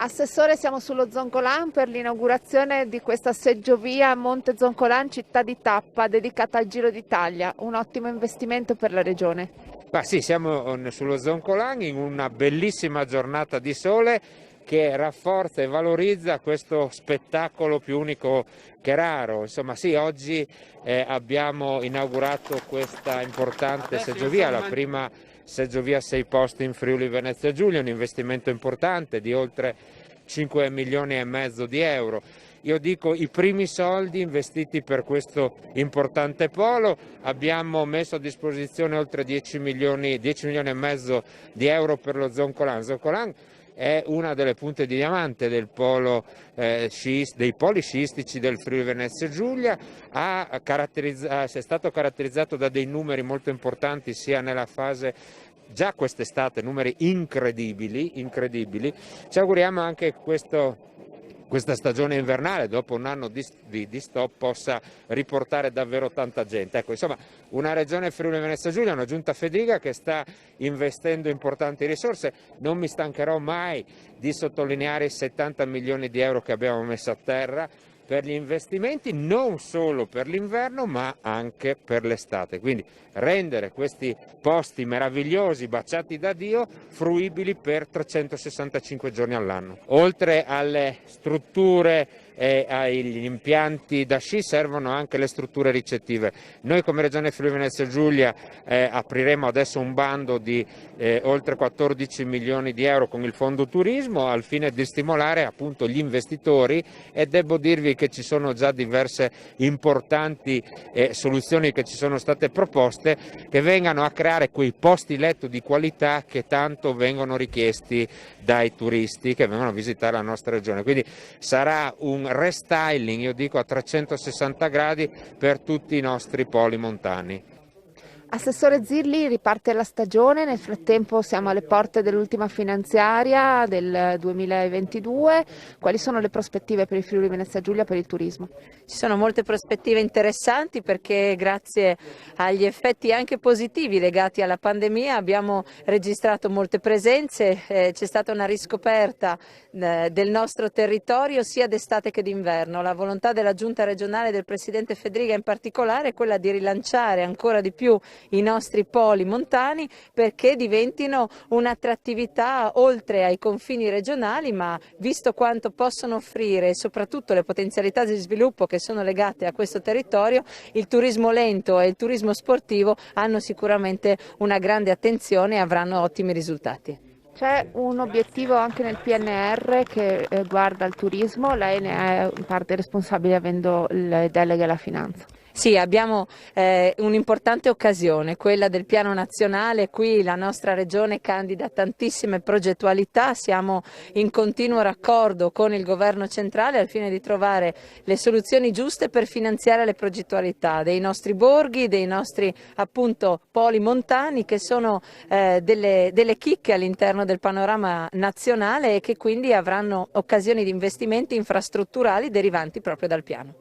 Assessore, siamo sullo Zoncolan per l'inaugurazione di questa seggiovia Monte Zoncolan, città di tappa dedicata al Giro d'Italia, un ottimo investimento per la regione. Ma sì, siamo sullo Zoncolan in una bellissima giornata di sole che rafforza e valorizza questo spettacolo più unico che raro. Insomma, sì, oggi abbiamo inaugurato questa importante seggiovia, la prima seggiovia a 6 posti in Friuli Venezia Giulia, un investimento importante di oltre 5 milioni e mezzo di euro. Io dico i primi soldi investiti per questo importante polo, abbiamo messo a disposizione oltre 10 milioni e mezzo di euro per lo Zoncolan. Zoncolan è una delle punte di diamante del polo, dei poli sciistici del Friuli Venezia Giulia, è stato caratterizzato da dei numeri molto importanti sia nella fase già quest'estate, numeri incredibili. Ci auguriamo anche che questa stagione invernale, dopo un anno di stop, possa riportare davvero tanta gente. Ecco, insomma, una regione Friuli Venezia Giulia, una giunta Fedriga che sta investendo importanti risorse. Non mi stancherò mai di sottolineare i 70 milioni di euro che abbiamo messo a terra per gli investimenti, non solo per l'inverno ma anche per l'estate, quindi rendere questi posti meravigliosi, baciati da Dio, fruibili per 365 giorni all'anno. Oltre alle strutture e agli impianti da sci servono anche le strutture ricettive. Noi come Regione Friuli Venezia Giulia apriremo adesso un bando di oltre 14 milioni di euro con il Fondo Turismo al fine di stimolare appunto gli investitori, e devo dirvi che ci sono già diverse importanti soluzioni che ci sono state proposte che vengano a creare quei posti letto di qualità che tanto vengono richiesti dai turisti che vengono a visitare la nostra regione. Quindi sarà un restyling, io dico a 360 gradi, per tutti i nostri poli montani. Assessore Zilli, riparte la stagione, nel frattempo siamo alle porte dell'ultima finanziaria del 2022, quali sono le prospettive per il Friuli Venezia Giulia per il turismo? Ci sono molte prospettive interessanti perché grazie agli effetti anche positivi legati alla pandemia abbiamo registrato molte presenze, c'è stata una riscoperta del nostro territorio sia d'estate che d'inverno. La volontà della Giunta regionale e del Presidente Fedriga in particolare è quella di rilanciare ancora di più i nostri poli montani perché diventino un'attrattività oltre ai confini regionali, ma visto quanto possono offrire e soprattutto le potenzialità di sviluppo che sono legate a questo territorio, il turismo lento e il turismo sportivo hanno sicuramente una grande attenzione e avranno ottimi risultati. C'è un obiettivo anche nel PNR che guarda il turismo, lei ne è in parte responsabile avendo le deleghe alla finanza. Sì, abbiamo un'importante occasione, quella del piano nazionale. Qui la nostra regione candida tantissime progettualità, siamo in continuo raccordo con il governo centrale al fine di trovare le soluzioni giuste per finanziare le progettualità dei nostri borghi, dei nostri appunto poli montani che sono delle chicche all'interno del panorama nazionale e che quindi avranno occasioni di investimenti infrastrutturali derivanti proprio dal piano.